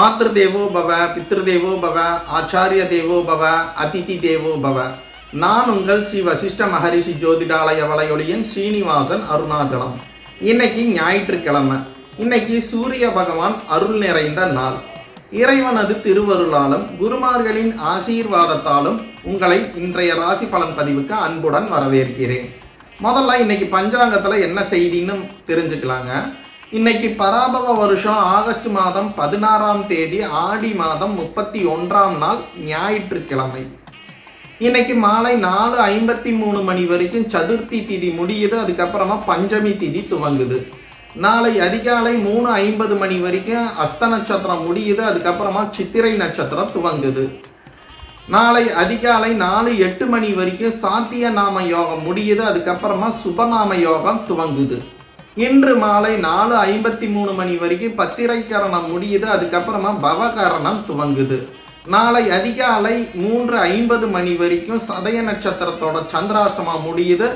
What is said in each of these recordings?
மாத்ரு தேவோ பவ, பித்ரு தேவோ பவ, ஆச்சாரிய தேவோ பவ, அதிதி தேவோ பவ. நான் உங்கள் ஸ்ரீ வசிஷ்ட மகரிஷி ஜோதிடாலய வலையொலியின் ஸ்ரீனிவாசன் அருணாச்சலம். இன்னைக்கு ஞாயிற்றுக்கிழமை. இன்னைக்கு சூரிய பகவான் அருள் நிறைந்த நாள். இறைவனது திருவருளாலும் குருமார்களின் ஆசீர்வாதத்தாலும் உங்களை இன்றைய ராசி பலன் பதிவுக்கு அன்புடன் வரவேற்கிறேன். முதல்ல இன்னைக்கு பஞ்சாங்கத்தில் என்ன செய்தின்னு தெரிஞ்சுக்கலாங்க. இன்னைக்கு பராபவ வருஷம் ஆகஸ்ட் மாதம் 16ஆம் தேதி ஆடி மாதம் 31ஆம் நாள் ஞாயிற்றுக்கிழமை. இன்னைக்கு மாலை 4:53 மணி வரைக்கும் சதுர்த்தி திதி முடியுது. அதுக்கப்புறமா பஞ்சமி திதி துவங்குது. நாளை அதிகாலை 3:50 மணி வரைக்கும் அஸ்த நட்சத்திரம் முடியுது. அதுக்கப்புறமா சித்திரை நட்சத்திரம் துவங்குது. நாளை அதிகாலை 4:08 மணி வரைக்கும் சாத்திய நாம யோகம் முடியுது. அதுக்கப்புறமா சுபநாம யோகம் துவங்குது. இன்று மாலை 4:53 மணி வரைக்கும் பத்திரை கரணம் முடியுது. அதுக்கப்புறமா பவகரணம் துவங்குது. நாளை அதிகாலை 3:50 மணி வரைக்கும் சதய நட்சத்திரத்தோட சந்திராஷ்டமம் முடியுது.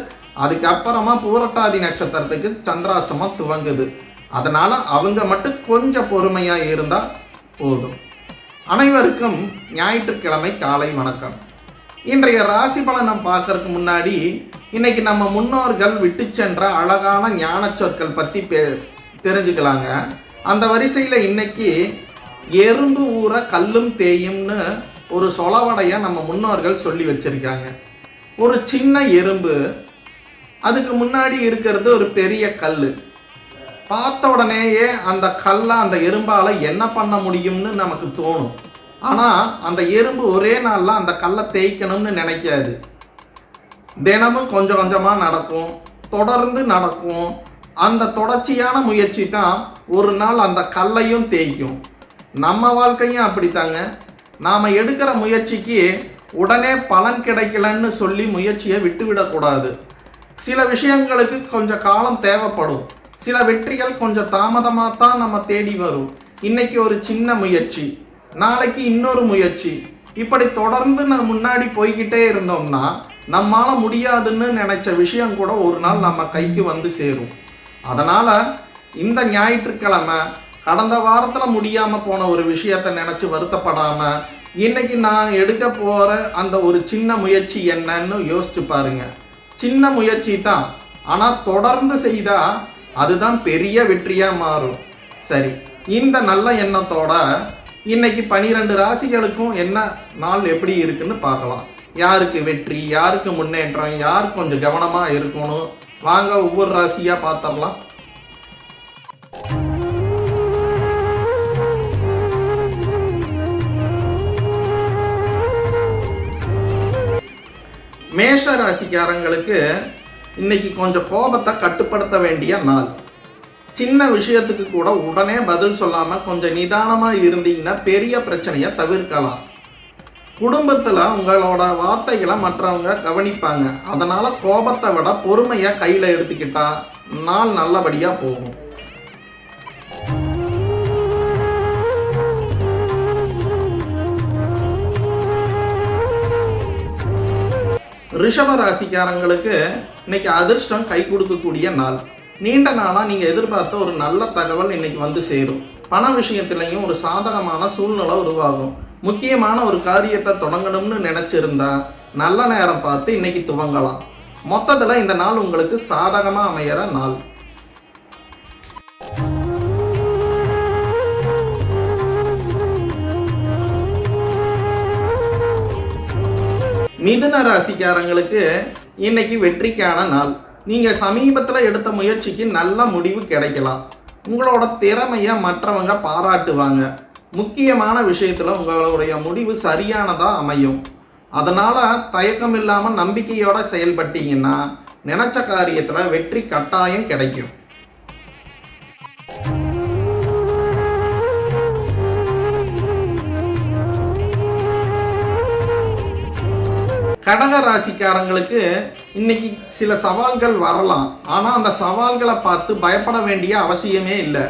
அதுக்கப்புறமா பூரட்டாதி நட்சத்திரத்துக்கு சந்திராஷ்டமம் துவங்குது. அதனால அவங்க மட்டும் கொஞ்சம் பொறுமையா இருந்தா போதும். அனைவருக்கும் ஞாயிற்றுக்கிழமை காலை வணக்கம். இன்றைய ராசி பலனை பார்க்கறதுக்கு முன்னாடி இன்னைக்கு நம்ம முன்னோர்கள் விட்டு சென்ற அழகான ஞான சொற்கள் பற்றி தெரிஞ்சுக்கலாங்க. அந்த வரிசையில் இன்னைக்கு எறும்பு ஊற கல்லும் தேயும்னு ஒரு சொலவடைய நம்ம முன்னோர்கள் சொல்லி வச்சிருக்காங்க. ஒரு சின்ன எறும்பு, அதுக்கு முன்னாடி இருக்கிறது ஒரு பெரிய கல். பார்த்த உடனேயே அந்த கல்லை அந்த எறும்பால் என்ன பண்ண முடியும்னு நமக்கு தோணும். ஆனால் அந்த எறும்பு ஒரே நாளில் அந்த கல்லை தேய்க்கணும்னு நினைக்காது. தினமும் கொஞ்சம் கொஞ்சமாக நடக்கும், தொடர்ந்து நடக்கும். அந்த தொடர்ச்சியான முயற்சி தான் ஒரு நாள் அந்த கல்லையும் தேய்க்கும். நம்ம வாழ்க்கையும் அப்படித்தாங்க. நாம் எடுக்கிற முயற்சிக்கு உடனே பலன் கிடைக்கலன்னு சொல்லி முயற்சியை விட்டுவிடக்கூடாது. சில விஷயங்களுக்கு கொஞ்சம் காலம் தேவைப்படும். சில வெற்றிகள் கொஞ்சம் தாமதமாக தான் நம்ம தேடி வரும். இன்னைக்கு ஒரு சின்ன முயற்சி, நாளைக்கு இன்னொரு முயற்சி, இப்படி தொடர்ந்து முன்னாடி போய்கிட்டே இருந்தோம்னா நம்மால முடியாதுன்னு நினைச்ச விஷயம் கூட ஒரு நாள் நம்ம கைக்கு வந்து சேரும். அதனால இந்த ஞாயிற்றுக்கிழமை கடந்த வாரத்தில் முடியாம போன ஒரு விஷயத்தை நினைச்சு வருத்தப்படாம இன்னைக்கு நான் எடுக்க போற அந்த ஒரு சின்ன முயற்சி என்னன்னு யோசிச்சு பாருங்க. சின்ன முயற்சி தான், ஆனா தொடர்ந்து செய்தா அதுதான் பெரிய வெற்றியா மாறும். சரி, இந்த நல்ல எண்ணத்தோட இன்னைக்கு 12 ராசிகளுக்கும் என்ன நாள் எப்படி இருக்குன்னு பார்க்கலாம். யாருக்கு வெற்றி, யாருக்கு முன்னேற்றம், யார் கொஞ்சம் கவனமா இருக்கணும், வாங்க ஒவ்வொரு ராசியா பார்த்துடலாம். மேஷ ராசிக்காரங்களுக்கு இன்னைக்கு கொஞ்சம் கோபத்தை கட்டுப்படுத்த வேண்டிய நாள். சின்ன விஷயத்துக்கு கூட உடனே பதில் சொல்லாம கொஞ்சம் நிதானமா இருந்தீங்கன்னா பெரிய பிரச்சனையை தவிர்க்கலாம். குடும்பத்துல உங்களோட வார்த்தைகளை மற்றவங்க கவனிப்பாங்க. அதனால கோபத்தை விட பொறுமையா கையில எடுத்துக்கிட்டா நாள் நல்லபடியா போகும். ரிஷப ராசிக்காரங்களுக்கு இன்னைக்கு அதிர்ஷ்டம் கை கொடுக்கக்கூடிய நாள். நீண்ட நாளா நீங்க எதிர்பார்த்த ஒரு நல்ல தகவல் இன்னைக்கு வந்து சேரும். பண விஷயத்திலையும் ஒரு சாதகமான சூழ்நிலை உருவாகும். முக்கியமான ஒரு காரியத்தை தொடங்கணும்னு நினைச்சிருந்தா நல்ல நேரம் பார்த்து இன்னைக்கு துவங்கலாம். மொத்தத்துல இந்த நாள் உங்களுக்கு சாதகமா அமையற நாள். மிதுன ராசிக்காரங்களுக்கு இன்னைக்கு வெற்றிக்கான நாள். நீங்க சமீபத்தில் எடுத்த முயற்சிக்கு நல்ல முடிவு கிடைக்கலாம். உங்களோட திறமையை மற்றவங்க பாராட்டுவாங்க. முக்கியமான விஷயத்துல உங்களுடைய முடிவு சரியானதா அமையும். அதனால தயக்கம் இல்லாம நம்பிக்கையோட செயல்பட்டீங்கன்னா நினைச்ச காரியத்துல வெற்றி கட்டாயம் கிடைக்கும். கடக ராசிக்காரங்களுக்கு இன்னைக்கு சில சவால்கள் வரலாம். ஆனா அந்த சவால்களை பார்த்து பயப்பட வேண்டிய அவசியமே இல்லை.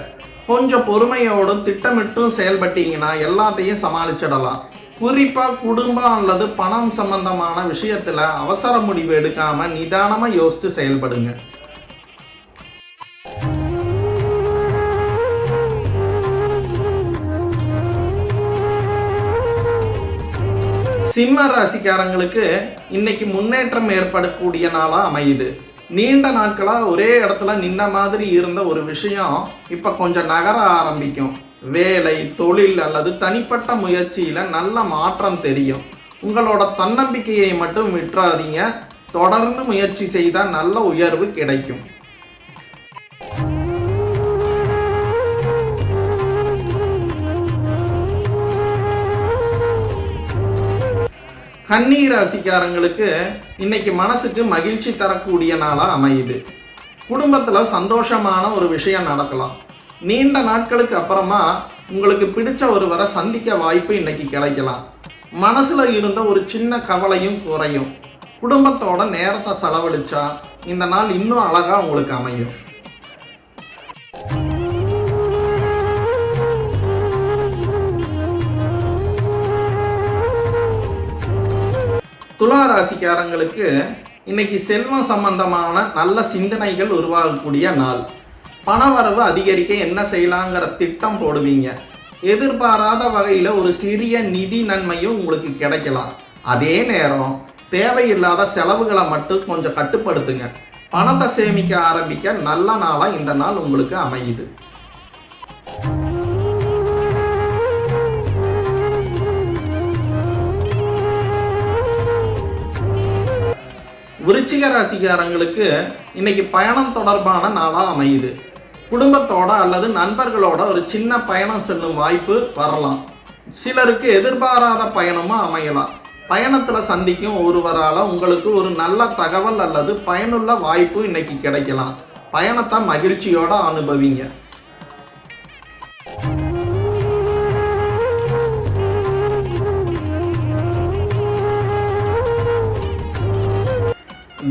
கொஞ்சம் பொறுமையோடும் திட்டமிட்டும் செயல்பட்டீங்கன்னா எல்லாத்தையும் சமாளிச்சிடலாம். குறிப்பா குடும்பம் அல்லது பணம் சம்பந்தமான விஷயத்துல அவசர முடிவு எடுக்காம நிதானமா யோசிச்சு செயல்படுங்க. சிம்ம ராசிக்காரங்களுக்கு இன்னைக்கு முன்னேற்றம் ஏற்படக்கூடிய நாளா அமையுது. நீண்ட நாட்களாக ஒரே இடத்துல நின்ன மாதிரி இருந்த ஒரு விஷயம் இப்போ கொஞ்சம் நகர ஆரம்பிக்கும். வேலை, தொழில் அல்லது தனிப்பட்ட முயற்சியில் நல்ல மாற்றம் தெரியும். உங்களோட தன்னம்பிக்கையை மட்டும் விட்டுறாதீங்க. தொடர்ந்து முயற்சி செய்தால் நல்ல உயர்வு கிடைக்கும். கன்னி ராசிக்காரங்களுக்கு இன்னைக்கு மனசுக்கு மகிழ்ச்சி தரக்கூடிய நாளாக அமையுது. குடும்பத்தில் சந்தோஷமான ஒரு விஷயம் நடக்கலாம். நீண்ட நாட்களுக்கு அப்புறமா உங்களுக்கு பிடிச்ச ஒருவரை சந்திக்க வாய்ப்பு இன்னைக்கு கிடைக்கலாம். மனசுல இருந்த ஒரு சின்ன கவலையும் குறையும். குடும்பத்தோட நேரத்தை செலவழிச்சா இந்த நாள் இன்னும் அழகா உங்களுக்கு அமையும். துலா ராசிக்காரங்களுக்கு இன்னைக்கு செல்வம் சம்பந்தமான நல்ல சிந்தனைகள் உருவாகக்கூடிய நாள். பணவரவு அதிகரிக்க என்ன செய்யலாங்கிற திட்டம் போடுவீங்க. எதிர்பாராத வகையில் ஒரு சிறிய நிதி நன்மையும் உங்களுக்கு கிடைக்கலாம். அதே நேரம் தேவையில்லாத செலவுகளை மட்டும் கொஞ்சம் கட்டுப்படுத்துங்க. பணத்தை சேமிக்க ஆரம்பிக்க நல்ல நாளாக இந்த நாள் உங்களுக்கு அமையுது. விருச்சிக ராசிக்காரங்களுக்கு இன்னைக்கு பயணம் தொடர்பான நாளாக அமையுது. குடும்பத்தோட அல்லது நண்பர்களோட ஒரு சின்ன பயணம் செல்லும் வாய்ப்பு வரலாம். சிலருக்கு எதிர்பாராத பயணமும் அமையலாம். பயணத்தில் சந்திக்கும் ஒருவரால் உங்களுக்கு ஒரு நல்ல தகவல் அல்லது பயனுள்ள வாய்ப்பு இன்னைக்கு கிடைக்கலாம். பயணத்தை மகிழ்ச்சியோட அனுபவிங்க.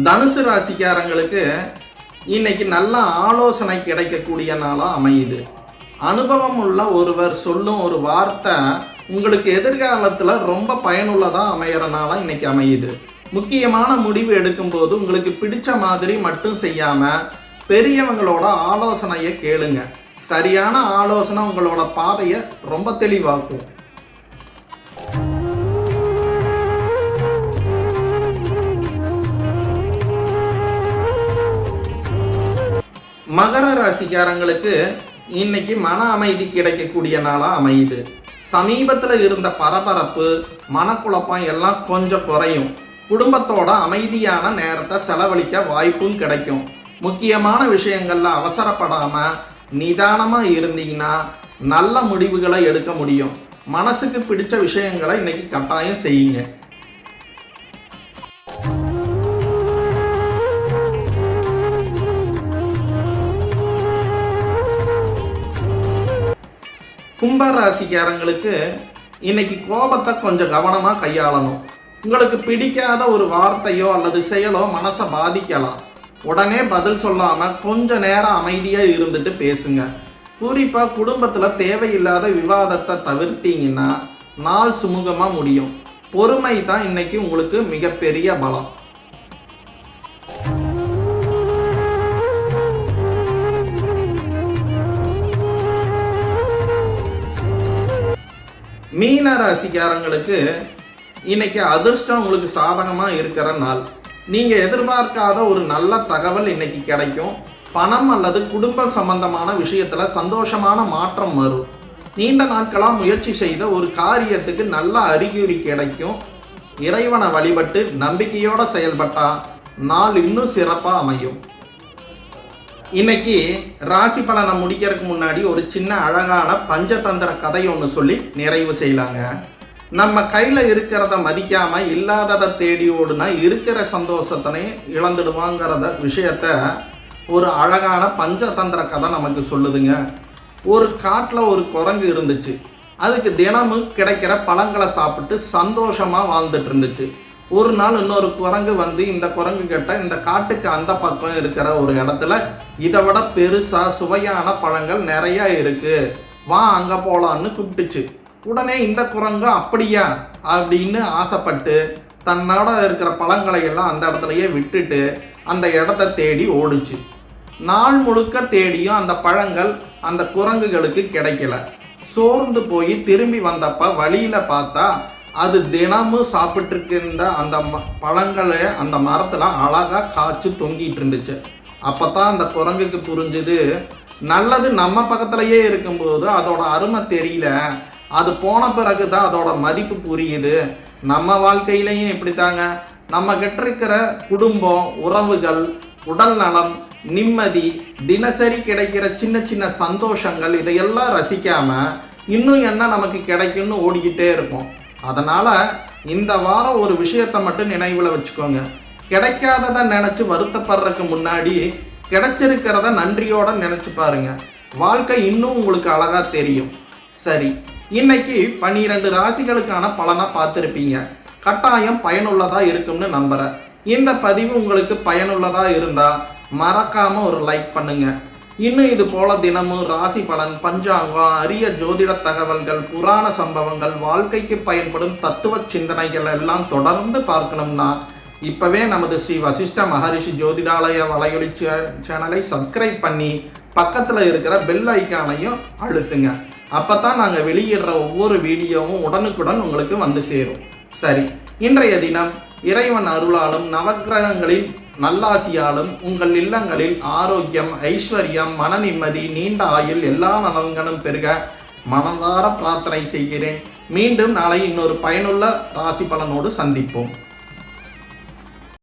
தனுசு ராசிக்காரங்களுக்கு இன்னைக்கு நல்ல ஆலோசனை கிடைக்கக்கூடிய நாளாக அமையுது. அனுபவம் உள்ள ஒருவர் சொல்லும் ஒரு வார்த்தை உங்களுக்கு எதிர்காலத்தில் ரொம்ப பயனுள்ளதாக அமையிற நாளாக இன்னைக்கு அமையுது. முக்கியமான முடிவு எடுக்கும்போது உங்களுக்கு பிடிச்ச மாதிரி மட்டும் செய்யாமல் பெரியவங்களோட ஆலோசனையை கேளுங்க. சரியான ஆலோசனை உங்களோட பாதையை ரொம்ப தெளிவாக்கும். மகர ராசிக்காரங்களுக்கு இன்னைக்கு மன அமைதி கிடைக்கக்கூடிய நாளாக அமையுது. சமீபத்தில் இருந்த பரபரப்பு, மனக்குழப்பம் எல்லாம் கொஞ்சம் குறையும். குடும்பத்தோட அமைதியான நேரத்தை செலவழிக்க வாய்ப்பும் கிடைக்கும். முக்கியமான விஷயங்கள்ல அவசரப்படாமல் நிதானமாக இருந்தீங்கன்னா நல்ல முடிவுகளை எடுக்க முடியும். மனசுக்கு பிடிச்ச விஷயங்களை இன்னைக்கு கட்டாயம் செய்யுங்க. கும்பராசிக்காரங்களுக்கு இன்னைக்கு கோபத்தை கொஞ்சம் கவனமாக கையாளணும். உங்களுக்கு பிடிக்காத ஒரு வார்த்தையோ அல்லது செயலோ மனசை பாதிக்கலாம். உடனே பதில் சொல்லாமல் கொஞ்ச நேரம் அமைதியாக இருந்துட்டு பேசுங்க. குறிப்பாக குடும்பத்தில் தேவையில்லாத விவாதத்தை தவிர்த்தீங்கன்னா நாள் சுமூகமாக முடியும். பொறுமை தான் இன்னைக்கு உங்களுக்கு மிகப்பெரிய பலம். மீன ராசிக்காரங்களுக்கு இன்னைக்கு அதிர்ஷ்டம் உங்களுக்கு சாதகமாக இருக்கிற நாள். நீங்கள் எதிர்பார்க்காத ஒரு நல்ல தகவல் இன்னைக்கு கிடைக்கும். பணம் அல்லது குடும்ப சம்பந்தமான விஷயத்தில் சந்தோஷமான மாற்றம் வரும். நீண்ட நாட்களாக முயற்சி செய்த ஒரு காரியத்துக்கு நல்ல அறிகுறி கிடைக்கும். இறைவனை வழிபட்டு நம்பிக்கையோடு செயல்பட்டால் நாள் இன்னும் சிறப்பாக அமையும். இன்னைக்கு ராசி பலனை முடிக்கிறதுக்கு முன்னாடி ஒரு சின்ன அழகான பஞ்சதந்திர கதை ஒன்று சொல்லி நிறைவு செய்யலாங்க. நம்ம கையில் இருக்கிறத மதிக்காம இல்லாததை தேடி ஓடுனா இருக்கிற சந்தோஷத்தனை இழந்துடுவாங்கிறத விஷயத்த ஒரு அழகான பஞ்சதந்திர கதை நமக்கு சொல்லுதுங்க. ஒரு காட்டில் ஒரு குரங்கு இருந்துச்சு. அதுக்கு தினமும் கிடைக்கிற பழங்களை சாப்பிட்டு சந்தோஷமாக வாழ்ந்துட்டு இருந்துச்சு. ஒரு நாள் இன்னொரு குரங்கு வந்து இந்த குரங்கு கிட்ட இந்த காட்டுக்கு அந்த பக்கம் இருக்கிற ஒரு இடத்துல இதை விட பெருசா சுவையான பழங்கள் நிறைய இருக்கு, வா அங்க போலான்னு கூப்பிட்டுச்சு. உடனே இந்த குரங்கு அப்படியா அப்படின்னு ஆசைப்பட்டு தன்னோட இருக்கிற பழங்களை எல்லாம் அந்த இடத்துலயே விட்டுட்டு அந்த இடத்த தேடி ஓடுச்சு. நாள் முழுக்க தேடியும் அந்த பழங்கள் அந்த குரங்குகளுக்கு கிடைக்கல. சோர்ந்து போய் திரும்பி வந்தப்ப வழியில பார்த்தா அது தினமும் சாப்பிட்டுருக்கின்ற அந்த பழங்களை அந்த மரத்தில் அழகாக காய்ச்சி தொங்கிட்டு இருந்துச்சு. அப்போ தான் அந்த குரங்குக்கு புரிஞ்சுது, நல்லது நம்ம பக்கத்துலேயே இருக்கும்போது அதோட அருமை தெரியல, அது போன பிறகு தான் அதோட மதிப்பு புரியுது. நம்ம வாழ்க்கையிலையும் இப்படித்தாங்க, நம்ம கிட்ட இருக்கிற குடும்பம், உறவுகள், உடல் நலம், நிம்மதி, தினசரி கிடைக்கிற சின்ன சின்ன சந்தோஷங்கள் இதையெல்லாம் ரசிக்காம இன்னும் என்ன நமக்கு கிடைக்கும்னு ஓடிக்கிட்டே இருக்கும். அதனால் இந்த வாரம் ஒரு விஷயத்தை மட்டும் நினைவில் வச்சுக்கோங்க. கிடைக்காததை நினச்சி வருத்தப்படுறதுக்கு முன்னாடி கிடைச்சிருக்கிறத நன்றியோட நினச்சி பாருங்க. வாழ்க்கை இன்னும் உங்களுக்கு அழகாக தெரியும். சரி, இன்னைக்கு 12 ராசிகளுக்கான பலனை பார்த்துருப்பீங்க. கட்டாயம் பயனுள்ளதாக இருக்கும்னு நம்புகிறேன். இந்த பதிவு உங்களுக்கு பயனுள்ளதாக இருந்தால் மறக்காமல் ஒரு லைக் பண்ணுங்க. இன்னும் இது போல தினமும் ராசி பலன், பஞ்சாங்கம், அரிய ஜோதிட தகவல்கள், புராண சம்பவங்கள், வாழ்க்கைக்கு பயன்படும் தத்துவ சிந்தனைகள் எல்லாம் தொடர்ந்து பார்க்கணும்னா இப்போவே நமது ஸ்ரீ வசிஷ்ட மகரிஷி ஜோதிடாலய வலையொலி சேனலை சப்ஸ்கிரைப் பண்ணி பக்கத்தில் இருக்கிற பெல் ஐக்கானையும் அழுத்துங்க. அப்போ தான் நாங்கள் வெளியிடுற ஒவ்வொரு வீடியோவும் உடனுக்குடன் உங்களுக்கு வந்து சேரும். சரி, இன்றைய தினம் இறைவன் அருளாலும் நவக்கிரகங்களின் நல்லாசியாலும் உங்கள் இல்லங்களில் ஆரோக்கியம், ஐஸ்வர்யம், மன நிம்மதி, நீண்ட ஆயுள் எல்லா நலன்களும் பெருக மனதார பிரார்த்தனை செய்கிறேன். மீண்டும் நாளை இன்னொரு பயனுள்ள ராசி பலனோடு சந்திப்போம்.